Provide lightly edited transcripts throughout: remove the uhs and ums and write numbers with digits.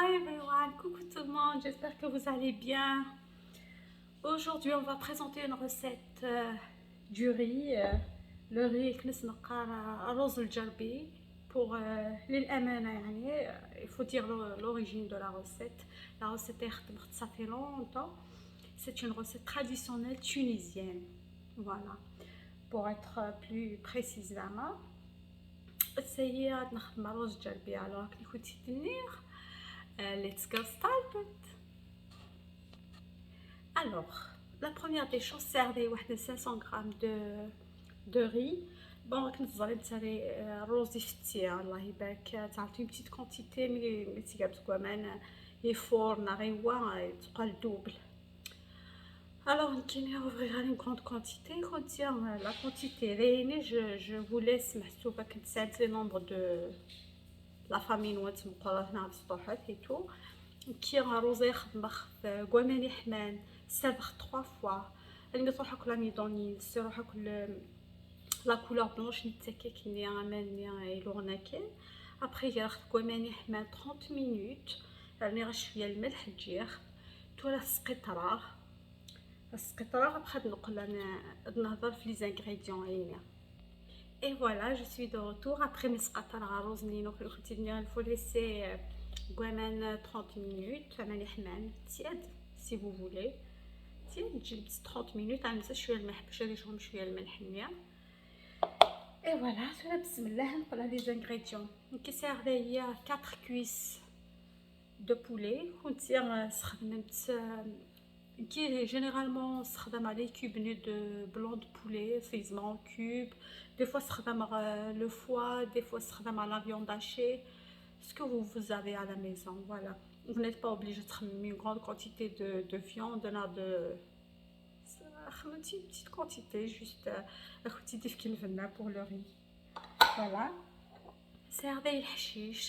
Hi everyone, coucou tout le monde, j'espère que vous allez bien. Aujourd'hui, on va présenter une recette du riz. Le riz كنت نقار رز الجربي pour للأمانة يعني il faut dire l'origine de la recette. La recette est خدمت ça fait longtemps. C'est une recette traditionnelle tunisienne. Voilà. Pour être plus précisément, c'est نخدم رز الجربي. Alors كي كنتي تنير let's go started. Alors, la première des choses, c'est 500 grammes de riz. Bon, vous allez me rose Allah يبارك تعطي une petite quantité mais تيجابت كمان يفور نغيوا تبقى الدوبل. Alors, on va ouvrir une grande quantité. Contient la quantité réunée. Je vous laisse محسوبة كنت le nombre de la famille نوات مقررنا بسطوحات et tout. كي غاروزي خدمخ كواماني حمان سابخ 3 fois اللي تروح كل ميدوني سيروح كل لا كولور بلونش نتاكي كني عملني يلورناكي ابري ياخذ كواماني حمان 30 مينوت راني غير شويه الملح تجير تولا السقيطره ابخي نقول انا نهضر في لي زانغريديون عيني. Et voilà, je suis de retour après mes sqatar rose nino que il faut laisser 30 minutes si vous voulez. 30 minutes et voilà, les ingrédients. Qui sert il y a 4 cuisses de poulet. Qui généralement dans les cubes de blanc de poulet, c'est en cube. Des fois dans le foie, des fois dans la viande hachée. Ce que vous avez à la maison, voilà. Vous n'êtes pas obligé de mettre une grande quantité de viande, une petite quantité, juste une quantité pour le riz. Voilà. Servez le hashish.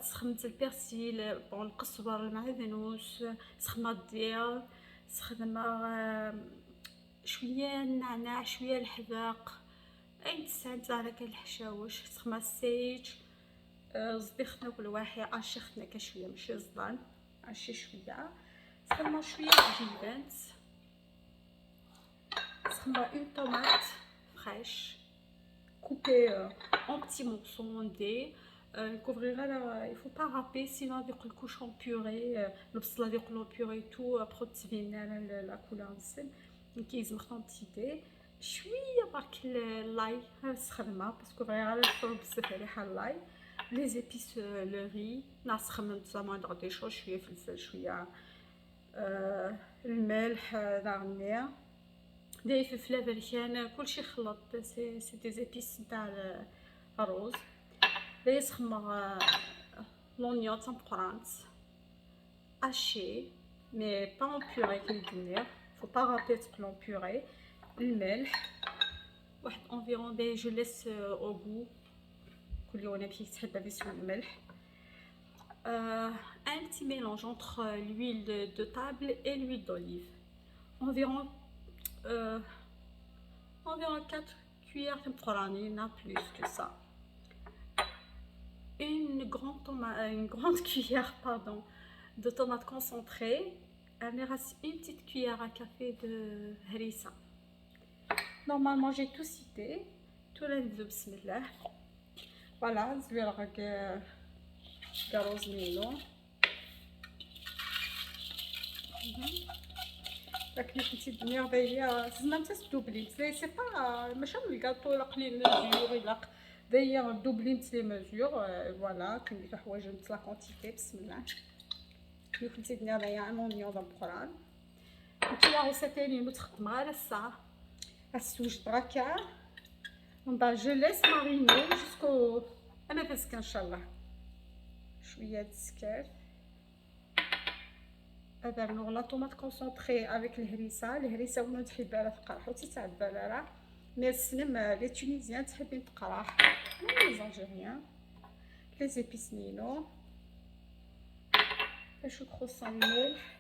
سخمت البرسيل بون القزبر المعدنوس سخمة الديال سخدمة شوية النعناع شوية الحذاق اي تساعد على كل الحشاوش سخمة السيج زبيختنا كل واحد عشختنا كشوية ماشي زبان عشي شوية سخمة شوية الجبنات سخمة اون طوماط فريش coupé en petits morceaux en dés. Il faut pas râper sinon il y a des couches en purée le bsla en purée et tout protéine la couleur donc ils ont en petit dé شويه برك l'ail سخدمه parce que vraiment الفرن بزاف ريحه l'ail les épices le riz نسخن moindre des choses شويه فلفل شويه الملح دارنيه داير فلفله بركان كلشي خلط سي دي زيبيس نتاع الرز داير سخمر لونيون تنقرانت haché mais pas en purée كي ندير faut pas râper تقلو en purée الملح واحد environ des je laisse au goût كل وانا كي تحب بيسوي الملح un petit mélange entre l'huile de table et l'huile d'olive environ 4 cuillères de farine, pas plus que ça. Une grande cuillère de tomates concentrées. Une petite cuillère à café de harissa. Normalement, j'ai tout cité. Tout le monde bismillah. Voilà, je vais regarder garoz nilo. لكن كنتي الدنيا دايا زعما نتا دوبليت سي با ماشي من الكاطو لا قليل مزور الا دايا دوبليت لي مزور فوالا كندير حوايج نت لا كونتيتي بسم الله كي كنتي الدنيا دايا ان اونيون دون بخران نتيا غوساتيني متخدمه على الساعه السوج دراكا من بعد جو ليس ماريني جوسكو انا باسكو ان شاء الله شويه السكر هذا نوع لا طوماط كونسونطري افيك الهريسه ولا تحبها لا تقرح وتي تاع البلاره مي السلم لي تونيزيان تحبين تقرح لي زالجيريان لي زيبيس نينو باش كروسون الملح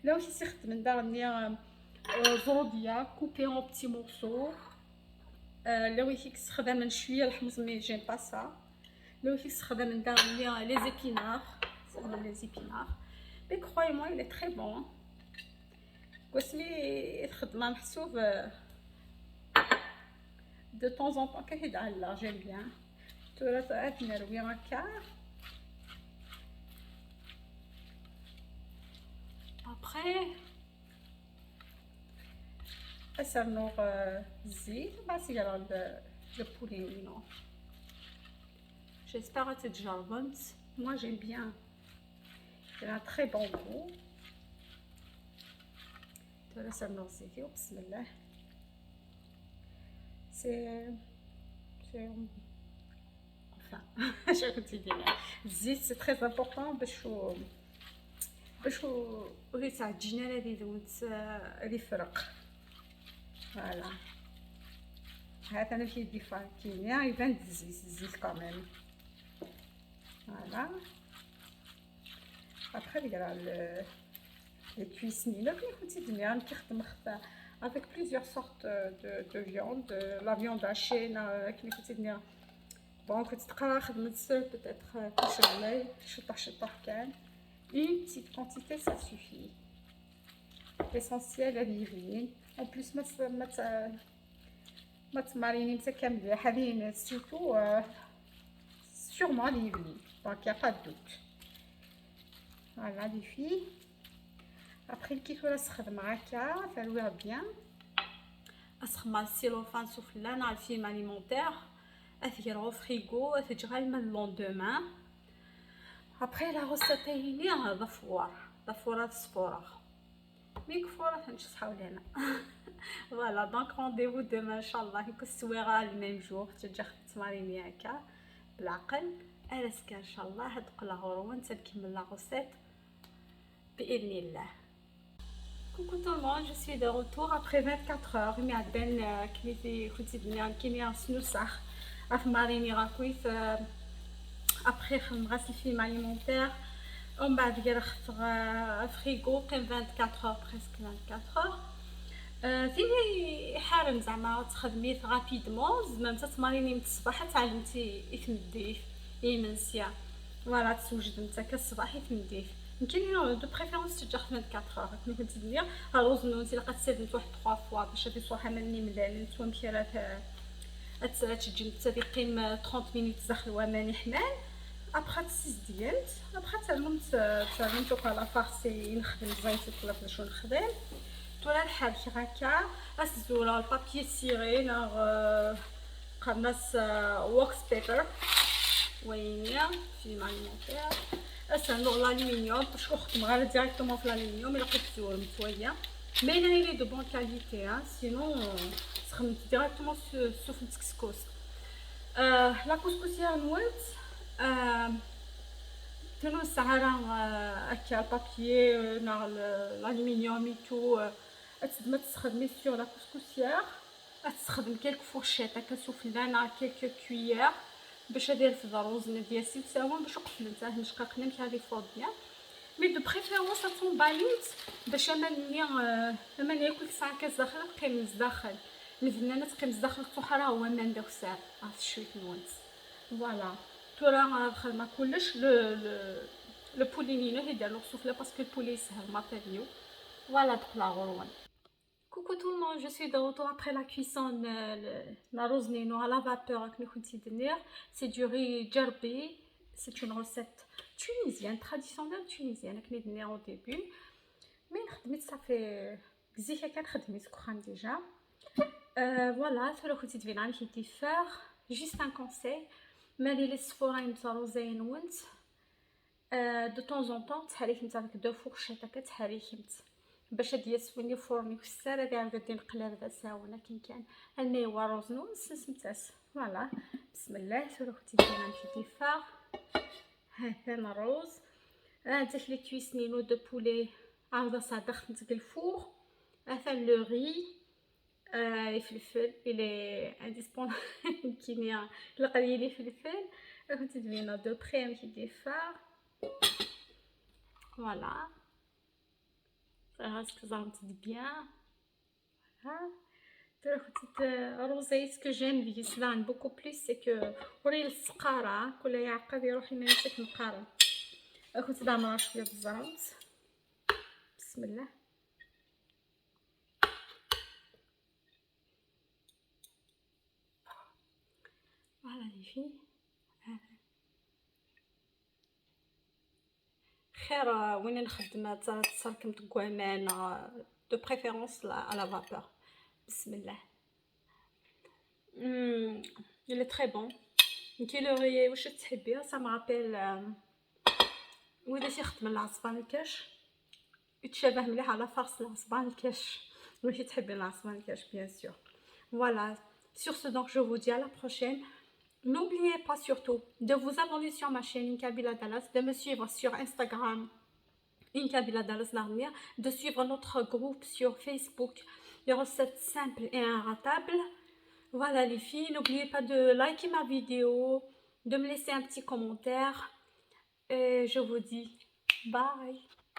لا واش يخدم من دارني زروديه كوبي اون بتي مورسو لا واش يستخدم شويه الحمص مي جيم با سا Là aussi, ce sera les épinards. Les épinards. Mais croyez-moi, il est très bon. De temps en temps, j'aime bien. Après, ça nous zit, le poulet. J'espère que c'est déjà bon. Moi, j'aime bien. Il a un très bon goût. Ça nous zit, bismillah. C'est enfin, je continue. Zit, c'est très important. باش وريت عجينه هذه فرق. فوالا هذا انا في يدي فاكينيا يبان الزيت كامل. فوالا ابخي ندير لي كويسنينه كي كنتي دنيا كنخدم avec plusieurs sortes de viande, la viande hachée كي كنتي دنيا بون كنت تقرا خدمت peut-être كشغلاي شطح كان. Une petite quantité, ça suffit. L'essentiel, elle est vive. En plus, mariner, surtout, sûrement livre. Donc, il n'y a pas de doute. Voilà, les filles. Après, le kit, on se faire bien. On se remet le cellophane soufflé dans le film alimentaire. On se au frigo, on se le lendemain. Après la recette هي ضفورة الصفورة مي كفورة تنشطحو لهنا. فوالا دونك رونديفو دوما ان شاء الله يكون السويغه الميم جور تجي خدمت ماريني هكا بالعقل الاسكا ان شاء الله هاد قلاهورون تنكمل لا غوسيت باذن الله. Coucou tout le monde, je suis de retour après 24 heures. مي عدان كليتي كنتي دنيا كينيا سنوسخ عف ماريني راكويت. Après, je me reste le film alimentaire. On va dire frigo, 24 heures, presque 24 heures. فيني حارم زعما تخدمي rapidement زعما تماريني من الصباح تعلمتي يتمديف يمنسيا فوالا تسوجد نتا الصباح يتمديف يمكن دو بريفيرونس تجي 24 heures كما كنت ندير الرز نونتي لقات سيدت واحد 3 فوا باش هادي صراحه ماني ملال نتوما مكيرات تجي تقيم 30 مينوت زخلوه ماني حمال. Après 6 ديال après تعلمت على فارسي نخدم زيت ولا شنو نخدم طول الحال كي هكا الزوله البابي سيري ناغ قناص ووكس بيبر وينيا في ماليمونتير اسانو الالومنيوم باش نخدم غير ديريكتومون في الالومنيوم الا لقيت الزول متويه مي انا لي دو بون كاليتي سينو خدمت ديريكتومون سوف الكسكس. لا كسكسيه نولت تنو السعرة هكا البابيي ناغ الالومنيوم ايتو تما تستخدمي سيغ لا كسكسيير تستخدم كيلك فورشيط هكا سوفلان ناغ كيلك كويير باش ندير في الرز ديال سيتساون باش نقفل نتاع مشقاق نمشي هذه فوق بيان مي دو بريفيرونس تكون بايوت باش لما ناكل ساعه كاس داخل قيم الداخل الفنانه تقيم الداخل الصحراء هو ما ندير ساعه شويه نونس فوالا ترى خدمه كلش لو بولينينو يديروا السفله باسكو البولي سهل ماتيريو فوالا دخل لا غروان. Coucou tout le monde, je suis de retour après la cuisson la rose nino à la vapeur que nous continuons. C'est du riz djerbi, c'est une recette tunisienne, traditionnelle tunisienne que nous donnions au début. Mais ça fait زيك كان خدمت كخان déjà. Voilà, c'est le petit vinal qui dit faire. Juste un conseil, mais les sforains de rosé نونت de temps en temps تحريك نتا ديك دو فورشيط هكا تحريك باش هادي يسويني فورني في الساره ديال غادي نقلب هذا ساونا كان الميوا روز نونس سمتاس فوالا بسم الله سير اختي ديالنا في ديفار هذا الروز هذاك لي كويسنينو دو بولي عاوده صادخ نتاع الفور هذا لو ري الفلفل الى انديسبون كيميا لقى لي فلفل كنت دينا دو بريم في ديفار voilà ça reste bien voilà Rosé, ce que j'aime d'Islande beaucoup plus, c'est que وري السقارة كل يعقد يروح يمسك القارة. كنت دعمرة شوية بالزرعوت. بسم الله. Voilà les filles. خير وين نخدم تسركم تقوامان دو بريفيرونس à la vapeur. بسم الله. Il est très bon. انتي لوريي واش تحبيه؟ ça me rappelle وإذا شي خدم العصفان الكاش يتشابه مليح على فرس العصفان الكاش. ماشي تحبين العصفان الكاش bien sûr. Voilà. Sur ce, donc, je vous dis à la prochaine. N'oubliez pas surtout de vous abonner sur ma chaîne Inkabila Dallas, de me suivre sur Instagram Inkabila Dallas Narnia, de suivre notre groupe sur Facebook, les recettes simples et inratables. Voilà les filles, n'oubliez pas de liker ma vidéo, de me laisser un petit commentaire. Et je vous dis bye.